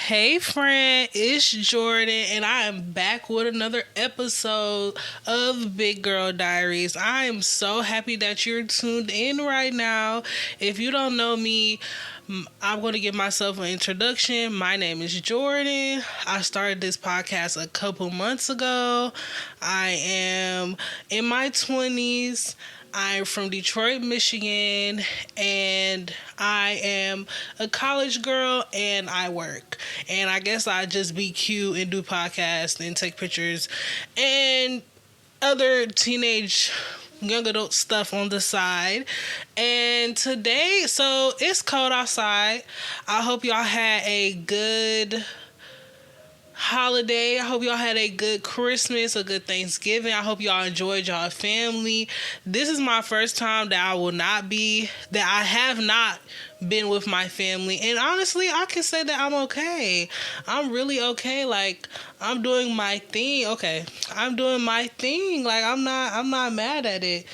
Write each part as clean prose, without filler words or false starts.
Hey friend, it's Jordan and I am back with another episode of Big Girl Diaries. I am so happy that you're tuned in right now. If you don't know me, I'm going to give myself an introduction. My name is Jordan. I started this podcast a couple months ago. I am in my 20s. I'm from Detroit, Michigan, and I am a college girl and I work. And I guess I just be cute and do podcasts and take pictures and other teenage young adult stuff on the side. And today, so it's cold outside. I hope y'all had a good holiday. I hope y'all had a good Christmas, a good Thanksgiving. I hope y'all enjoyed y'all family. This is my first time that I have not been with my family. And honestly, I can say that I'm okay. I'm really okay. Like, I'm doing my thing. Okay. I'm doing my thing. Like, I'm not mad at it.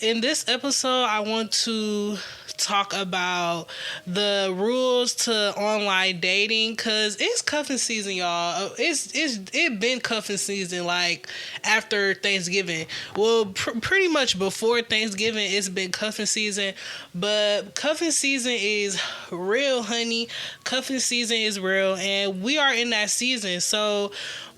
In this episode, I want to talk about the rules to online dating because it's cuffing season, y'all. It been cuffing season like after Thanksgiving. Well, pretty much before Thanksgiving, it's been cuffing season. But cuffing season is real, honey. Cuffing season is real, and we are in that season. So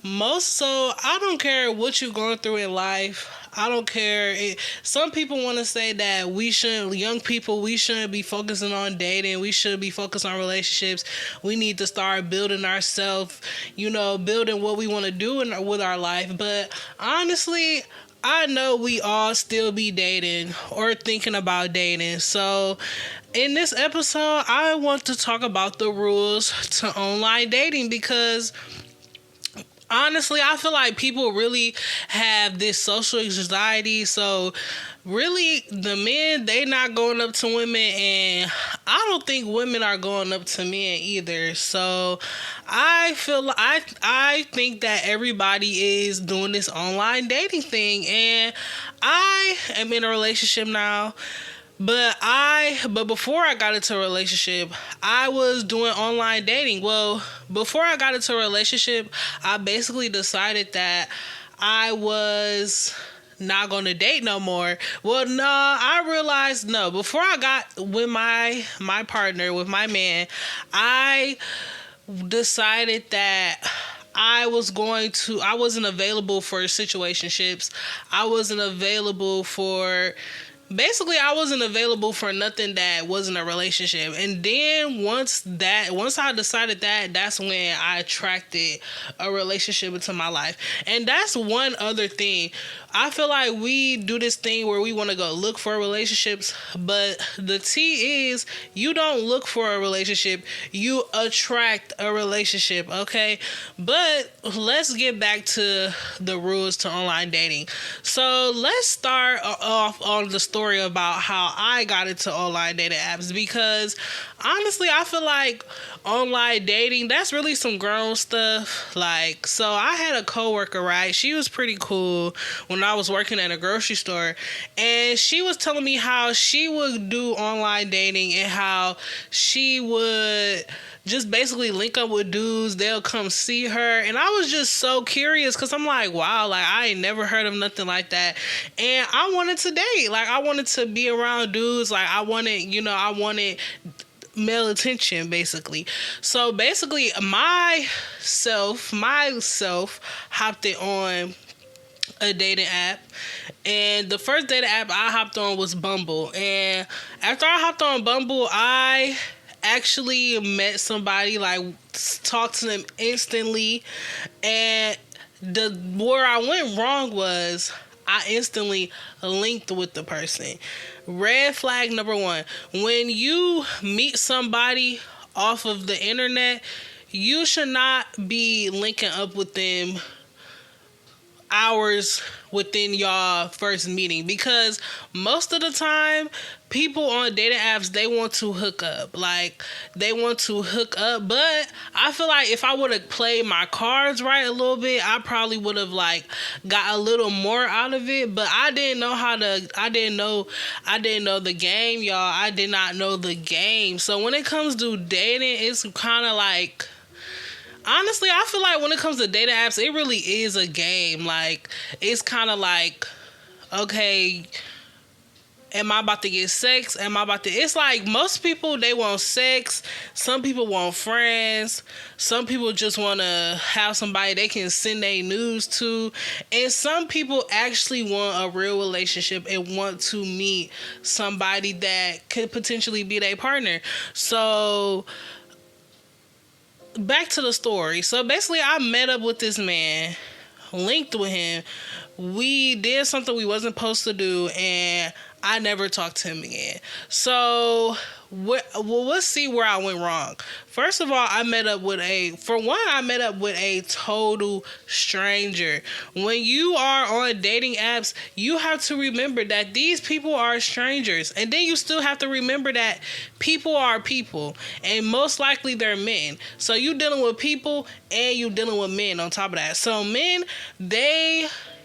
I don't care what you're going through in life. I don't care. Some people want to say that young people, we shouldn't be focusing on dating. We should be focused on relationships. We need to start building ourselves, building what we want to do with our life. But honestly, I know we all still be dating or thinking about dating. So in this episode, I want to talk about the rules to online dating because honestly, I feel like people really have this social anxiety. So really, the men, they not going up to women, and I don't think women are going up to men either. So I think that everybody is doing this online dating thing, and I am in a relationship now. But before I got into a relationship, I was doing online dating. Well, before I got into a relationship, I basically decided that I was not going to date no more. Well, no, I realized no. Before I got with my partner, with my man, I decided that I wasn't available for situationships. I wasn't available for nothing that wasn't a relationship. And then once I decided that, that's when I attracted a relationship into my life. And that's one other thing. I feel like we do this thing where we want to go look for relationships, but the T is you don't look for a relationship, you attract a relationship, okay? But let's get back to the rules to online dating. So let's start off on the story about how I got into online dating apps because honestly, I feel like online dating, that's really some grown stuff. Like, so I had a coworker, right? She was pretty cool when I was working at a grocery store, and she was telling me how she would do online dating and how she would just basically link up with dudes. They'll come see her, and I was just so curious because I'm like, wow, like I ain't never heard of nothing like that. And I wanted to date. Like, I wanted to be around dudes. Like, I wanted male attention, basically. So basically, myself hopped it on a dating app, and the first dating app I hopped on was Bumble. And after I hopped on Bumble, I actually met somebody, like talked to them instantly, and where I went wrong was I instantly linked with the person. Red flag number one. When you meet somebody off of the internet, you should not be linking up with them hours within y'all first meeting, because most of the time people on dating apps, they want to hook up. Like, they want to hook up, but I feel like if I would have played my cards right a little bit, I probably would have like got a little more out of it. But I didn't know the game, y'all. I did not know the game. So when it comes to dating, it's kind of like Honestly, I feel like when it comes to dating apps, it really is a game. Like, it's kind of like, okay, am I about to get sex? Am I about to... It's like most people, they want sex. Some people want friends. Some people just want to have somebody they can send their news to. And some people actually want a real relationship and want to meet somebody that could potentially be their partner. So back to the story. So basically, I met up with this man, linked with him. We did something we wasn't supposed to do, and I never talked to him again. So, let's see where I went wrong. First of all, I met up with a total stranger. When you are on dating apps, you have to remember that these people are strangers. And then you still have to remember that people are people. And most likely they're men. So you dealing with people and you dealing with men on top of that. So men,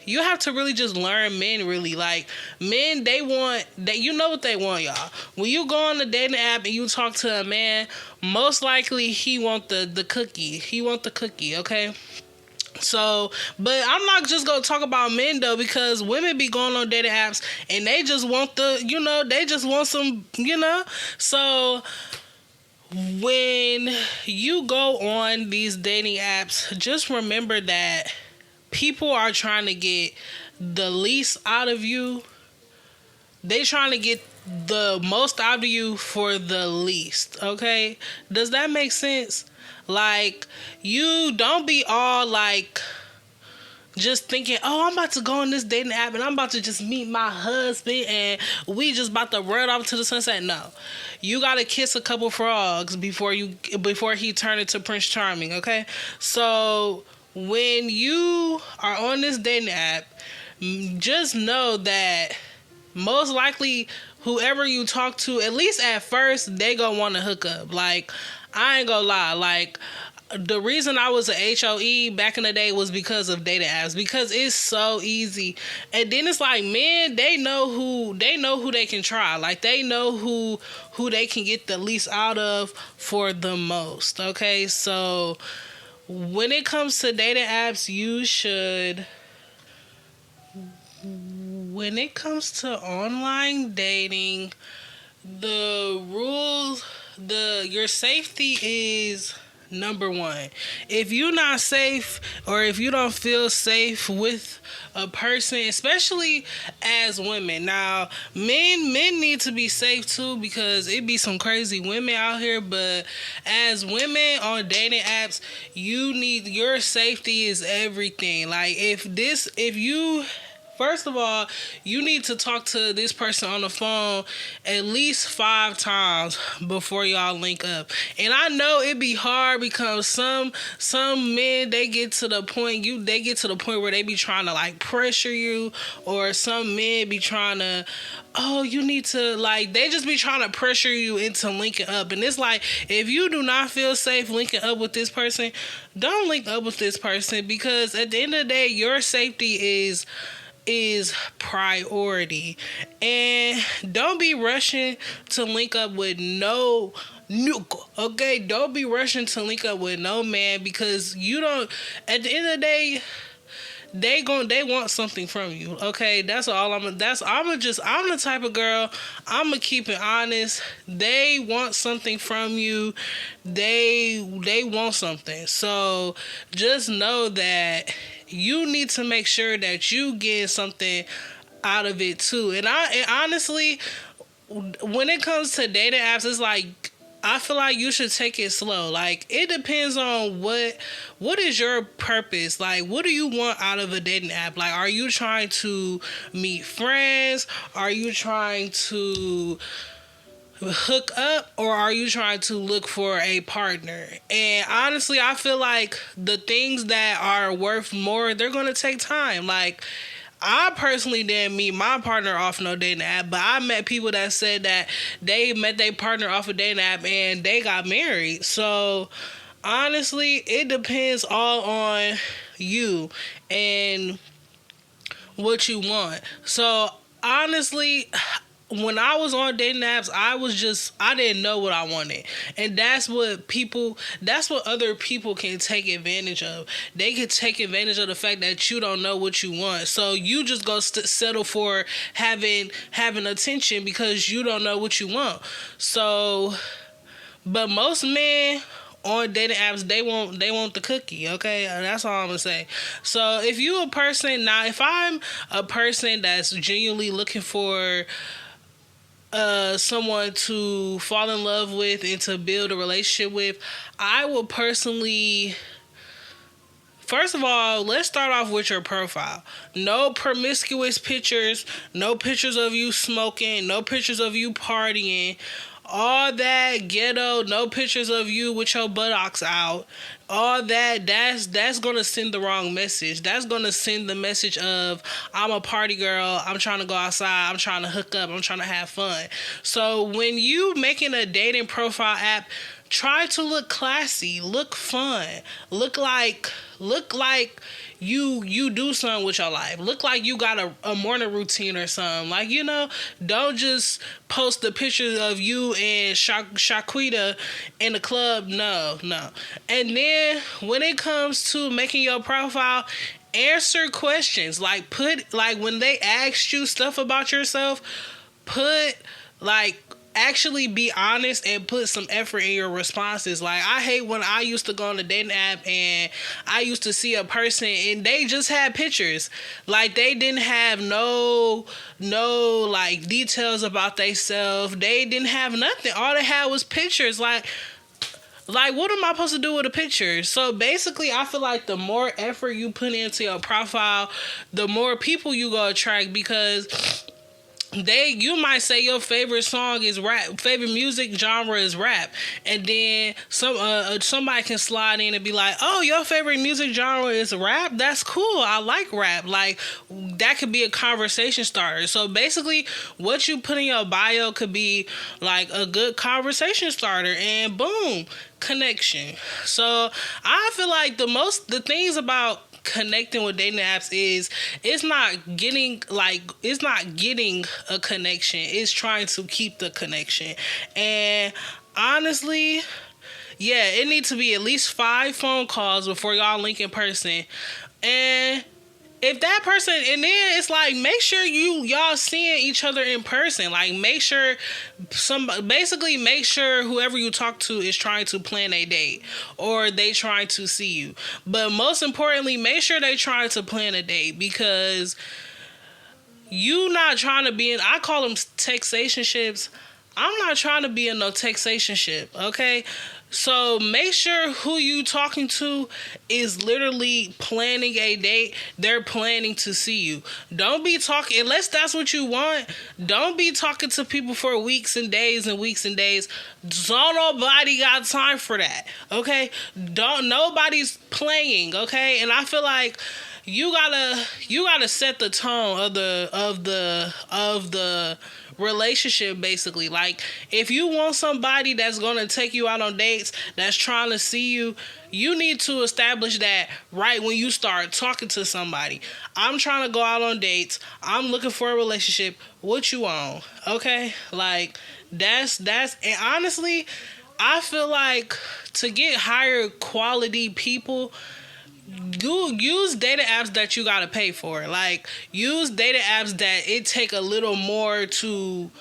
you have to really just learn men, really. Like, men, you know what they want, y'all. When you go on the dating app and you talk to a man, most likely he want the cookie. He want the cookie, okay? So, but I'm not just going to talk about men, though, because women be going on dating apps and they just want they just want some, So, when you go on these dating apps, just remember that people are trying to get the least out of you. They trying to get the most out of you for the least, okay? Does that make sense? Like, you don't be all like just thinking, oh, I'm about to go on this dating app and I'm about to just meet my husband and we just about to run off to the sunset. No. You gotta kiss a couple frogs before he turn into Prince Charming, okay? So when you are on this dating app, just know that most likely whoever you talk to, at least at first, they gonna want to hook up. Like, I ain't gonna lie. Like, the reason I was a HOE back in the day was because of dating apps, because it's so easy. And then it's like, men, they know who they can try. Like, they know who they can get the least out of for the most. Okay, so when it comes to dating apps, when it comes to online dating, the rules, your safety is number one. If you're not safe, or if you don't feel safe with a person, especially as women. Now, men need to be safe too, because it be some crazy women out here, but as women on dating apps, your safety is everything. Like, first of all, you need to talk to this person on the phone at least 5 times before y'all link up. And I know it be hard because some men, they get to the point where they be trying to like pressure you, or some men be trying to, oh, you need to, like, they just be trying to pressure you into linking up. And it's like, if you do not feel safe linking up with this person, don't link up with this person, because at the end of the day, your safety is priority. And don't be rushing to link up with no nuke, okay? Don't be rushing to link up with no man, because you don't, at the end of the day, they want something from you, okay? That's all I'm the type of girl, I'm gonna keep it honest. They want something from you. They want something. So just know that you need to make sure that you get something out of it too. And honestly, when it comes to dating apps, it's like, I feel like you should take it slow. Like, it depends on what is your purpose. Like, what do you want out of a dating app? Like, are you trying to meet friends? Are you trying to hook up, or are you trying to look for a partner? And honestly, I feel like the things that are worth more, they're going to take time. Like, I personally didn't meet my partner off no dating app, but I met people that said that they met their partner off a dating app and they got married. So honestly, it depends all on you and what you want. So honestly, when I was on dating apps, I didn't know what I wanted. And that's what other people can take advantage of. They can take advantage of the fact that you don't know what you want. So you just go settle for having attention because you don't know what you want. So, but most men on dating apps, they want the cookie, okay? That's all I'm gonna say. So if I'm a person that's genuinely looking for someone to fall in love with and to build a relationship with, I will personally, first of all, let's start off with your profile. No promiscuous pictures, no pictures of you smoking, no pictures of you partying, all that ghetto, no pictures of you with your buttocks out. All that's gonna send the wrong message. That's gonna send the message of, I'm a party girl, I'm trying to go outside, I'm trying to hook up, I'm trying to have fun. So when you making a dating profile app, try to look classy, look fun, look like you do something with your life. Look like you got a morning routine or something. Like, don't just post the pictures of you and Shaquita in the club. No. And then when it comes to making your profile, answer questions. Like when they ask you stuff about yourself, actually be honest and put some effort in your responses. Like, I hate when I used to go on the dating app and I used to see a person and they just had pictures. Like, they didn't have no like details about themselves. They didn't have nothing. All they had was pictures. Like, what am I supposed to do with a picture? So basically, I feel like the more effort you put into your profile, the more people you go attract, because you might say your favorite song is rap, favorite music genre is rap, and then somebody can slide in and be like, oh, your favorite music genre is rap? That's cool, I like rap. Like, that could be a conversation starter. So basically, what you put in your bio could be like a good conversation starter, and boom, connection. So I feel like the things about connecting with dating apps is it's not getting a connection, it's trying to keep the connection. And honestly, yeah, it needs to be at least 5 phone calls before y'all link in person. And if that person, and then it's like, make sure y'all seeing each other in person. Like, make sure whoever you talk to is trying to plan a date, or they trying to see you. But most importantly, make sure they trying to plan a date, because you not trying to be in, I call them textationships. I'm not trying to be in no textationship, okay? So make sure who you talking to is literally planning a date. They're planning to see you. Don't be talking, unless that's what you want, don't be talking to people for weeks and days and weeks and days. Don't nobody got time for that, okay? Nobody's playing, okay? And I feel like you gotta set the tone of the relationship, basically. Like, if you want somebody that's gonna take you out on dates, that's trying to see you, you need to establish that right when you start talking to somebody. I'm trying to go out on dates, I'm looking for a relationship, what you on? Okay? Like, that's and honestly, I feel like to get higher quality people, use data apps that you gotta pay for. Like, use data apps that it take a little more to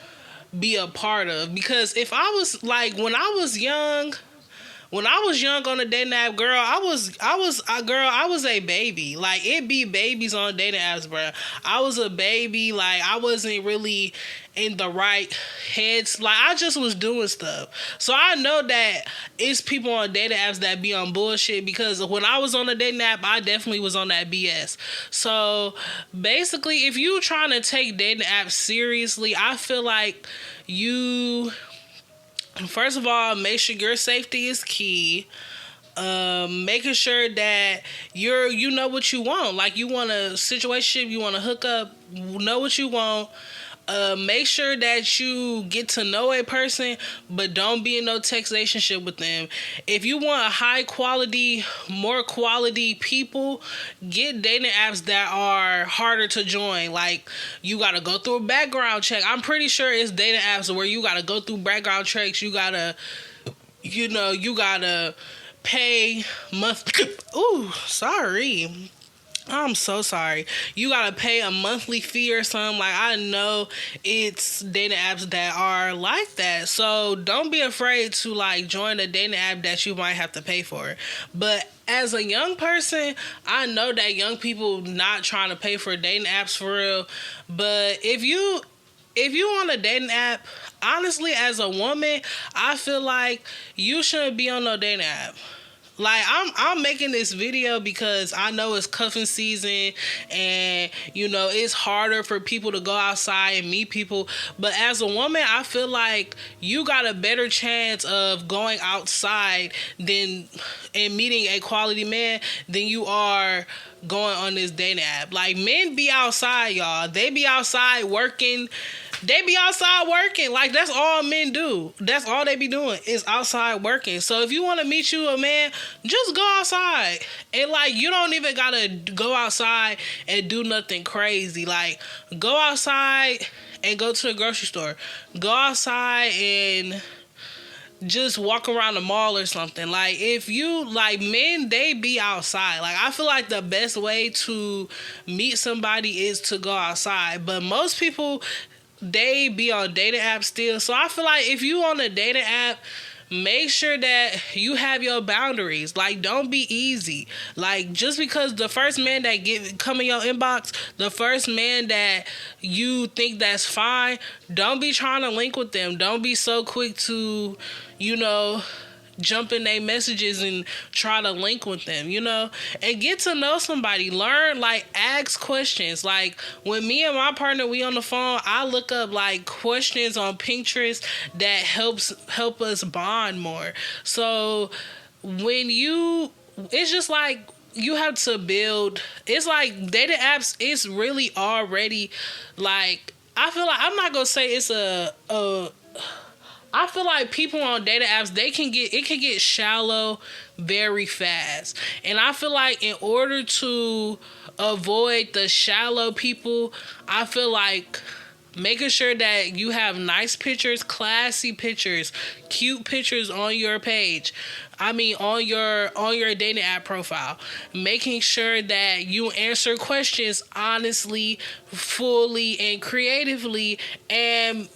be a part of. Because if I was like, when I was young on the dating app, girl, I was a baby. Like, it be babies on dating apps, bro. I was a baby. Like, I wasn't really in the right heads. Like, I just was doing stuff. So I know that it's people on dating apps that be on bullshit, because when I was on the dating app, I definitely was on that BS. So basically, if you trying to take dating apps seriously, I feel like first of all, make sure your safety is key. Making sure that you know what you want. Like, you want a situationship, you want to hook up, know what you want. Make sure that you get to know a person, but don't be in no text relationship with them. If you want a high quality, more quality people, get dating apps that are harder to join. Like, you gotta go through a background check. I'm pretty sure it's dating apps where you gotta go through background checks. You gotta pay monthly. Ooh, sorry. I'm so sorry. You gotta pay a monthly fee or something. Like, I know it's dating apps that are like that. So don't be afraid to like join a dating app that you might have to pay for. But as a young person, I know that young people not trying to pay for dating apps for real. But if you on a dating app, honestly, as a woman, I feel like you shouldn't be on no dating app. Like, I'm making this video because I know it's cuffing season and, it's harder for people to go outside and meet people. But as a woman, I feel like you got a better chance of going outside and meeting a quality man than you are going on this dating app. Like, men be outside, y'all. They be outside working. Like, that's all men do. That's all they be doing is outside working. So if you want to meet you a man, just go outside. And like, you don't even gotta go outside and do nothing crazy. Like, go outside and go to the grocery store. Go outside and just walk around the mall or something. Like, if you like, men, they be outside. Like, I feel like the best way to meet somebody is to go outside. But most people, they be on dating apps still. So I feel like if you on a dating app, make sure that you have your boundaries. Like, don't be easy. Like, just because the first man that come in your inbox, the first man that you think that's fine, don't be trying to link with them. Don't be so quick to, jump in their messages and try to link with them, and get to know somebody. Learn, like, ask questions. Like, when me and my partner, we on the phone, I look up like questions on Pinterest that help us bond more. So it's just like, you have to build, it's like dating apps, it's really already like, I feel like, I'm not gonna say it's I feel like people on dating apps, it can get shallow very fast. And I feel like in order to avoid the shallow people, I feel like making sure that you have nice pictures, classy pictures, cute pictures on your page. On your dating app profile. Making sure that you answer questions honestly, fully, and creatively. And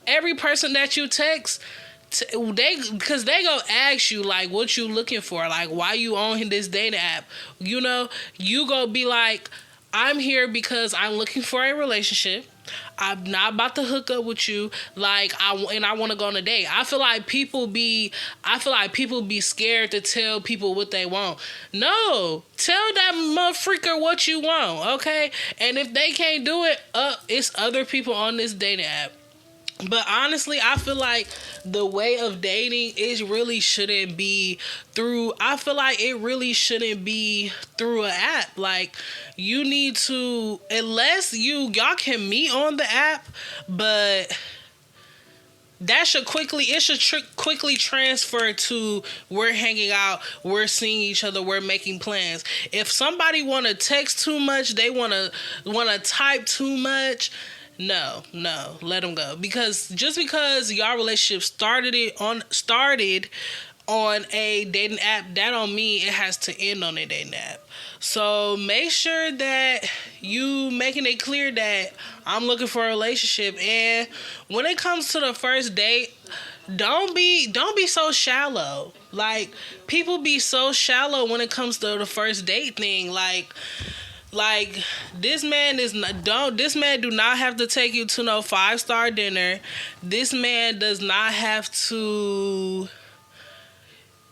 every person that you text, because they go ask you like what you looking for, like why you on this dating app. You go be like, I'm here because I'm looking for a relationship. I'm not about to hook up with you. Like, I want to go on a date. I feel like people be scared to tell people what they want. No, tell that motherfucker what you want, okay? And if they can't do it, it's other people on this dating app. But honestly, I feel like the way of dating shouldn't be through an app. Like, you need to, unless y'all can meet on the app, but that should quickly transfer to, we're hanging out, we're seeing each other, we're making plans. If somebody want to text too much, they want to type too much, no, let them go. Because just because y'all relationship started on a dating app, that don't mean it has to end on a dating app. So make sure that you making it clear that I'm looking for a relationship. And when it comes to the first date, don't be so shallow. Like, people be so shallow when it comes to the first date thing. Like, this man do not have to take you to no 5-star dinner. This man does not have to,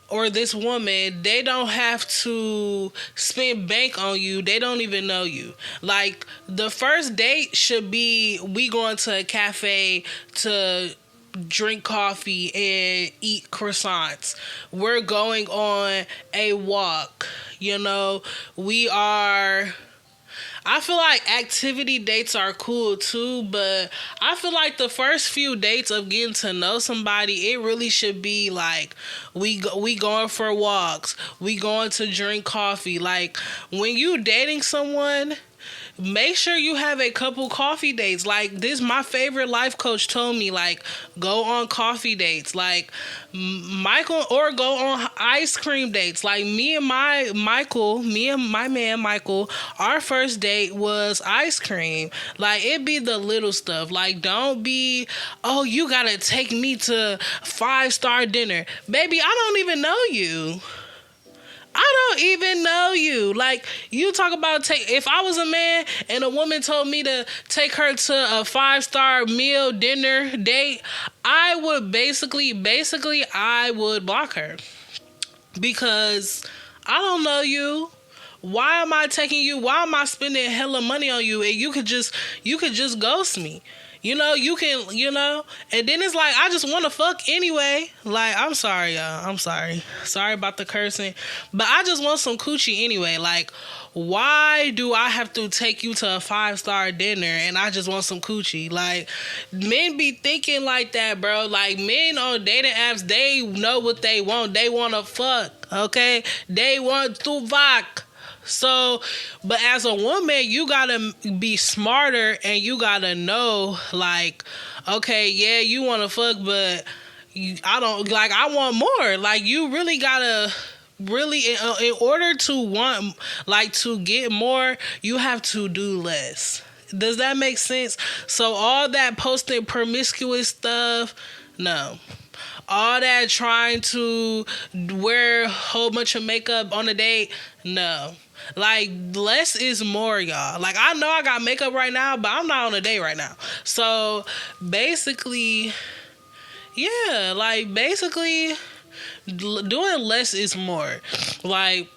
or this woman, they don't have to spend bank on you. They don't even know you. Like, the first date should be, we going to a cafe to drink coffee and eat croissants. We're going on a walk. We are I feel like activity dates are cool too, but I feel like the first few dates of getting to know somebody, it really should be like we going for walks, we going to drink coffee. Like when you dating someone, make sure you have a couple coffee dates. Like this, my favorite life coach told me, like, go on coffee dates. Like Michael, or go on ice cream dates. Like me and my man Michael, our first date was ice cream. Like it be the little stuff. Like don't be, oh, you gotta take me to 5-star dinner. Baby, I don't even know you. I don't even know you. Like, you talk about if I was a man and a woman told me to take her to a 5-star meal, dinner, date, I would basically, I would block her. Because I don't know you. Why am I taking you? Why am I spending hella money on you? And you could just ghost me. You can, and then it's like, I just want to fuck anyway. Like, I'm sorry, y'all. I'm sorry. Sorry about the cursing. But I just want some coochie anyway. Like, why do I have to take you to a 5-star dinner and I just want some coochie? Like, men be thinking like that, bro. Like, men on dating apps, they know what they want. They want to fuck, okay? They want to fuck. So, but as a woman, you gotta be smarter and you gotta know, like, okay, yeah, you want to fuck, but I want more. Like, you really gotta, in order to want, like, to get more, you have to do less. Does that make sense? So all that posting promiscuous stuff, no. All that trying to wear a whole bunch of makeup on a date, no. Like, less is more, y'all. Like, I know I got makeup right now, but I'm not on a date right now. So, basically, yeah, like, basically, doing less is more. Like,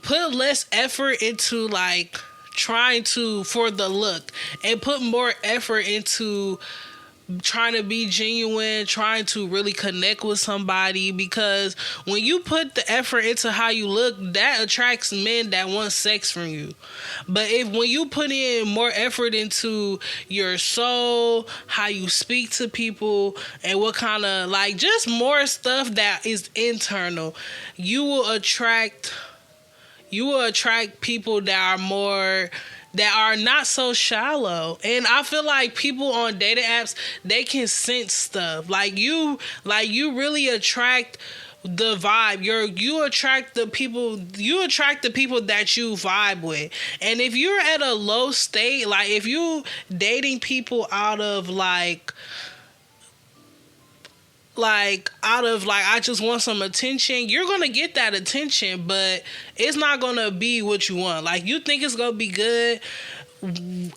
put less effort into, like, trying to, for the look, and put more effort into trying to be genuine, trying to really connect with somebody, because when you put the effort into how you look, that attracts men that want sex from you. But when you put in more effort into your soul, how you speak to people, and what kind of, like, just more stuff that is internal, you will attract people that are not so shallow. And I feel like people on dating apps, they can sense stuff. Like you really attract the vibe. You attract the people that you vibe with. And if you're at a low state, like if you dating people out of I just want some attention, you're gonna get that attention, but it's not gonna be what you want. Like, you think it's gonna be good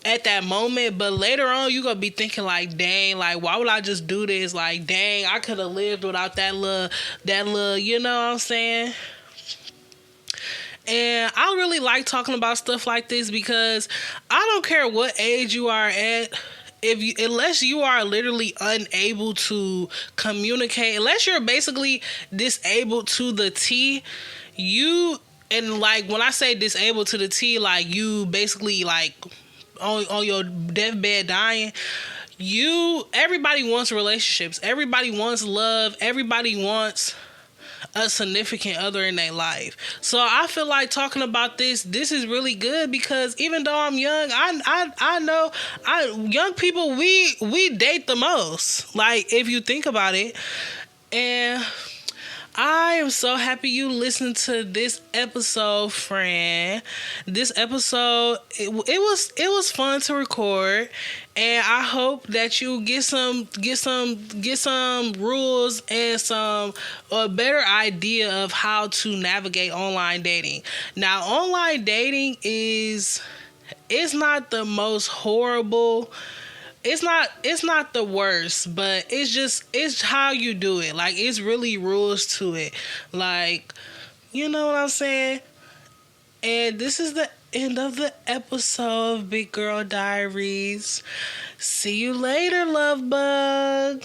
at that moment, but later on you're gonna be thinking like, dang, like, why would I just do this? Like, dang, I could have lived without that little, you know what I'm saying? And I really like talking about stuff like this, because I don't care what age you are at. Unless you are literally unable to communicate, unless you're basically disabled to the T, and like when I say disabled to the T, like you basically like on your deathbed dying, everybody wants relationships, everybody wants love, everybody wants a significant other in their life. So I feel like talking about this is really good, because even though I'm young, I know young people, we date the most, like, if you think about it. And I am so happy you listened to this episode, friend. This episode, it was fun to record, and I hope that you get some rules and a better idea of how to navigate online dating. Now, online dating it's not the most horrible. It's not the worst, but it's how you do it. Like, it's really rules to it. Like, you know what I'm saying? And this is the end of the episode of Big Girl Diaries. See you later, love bug.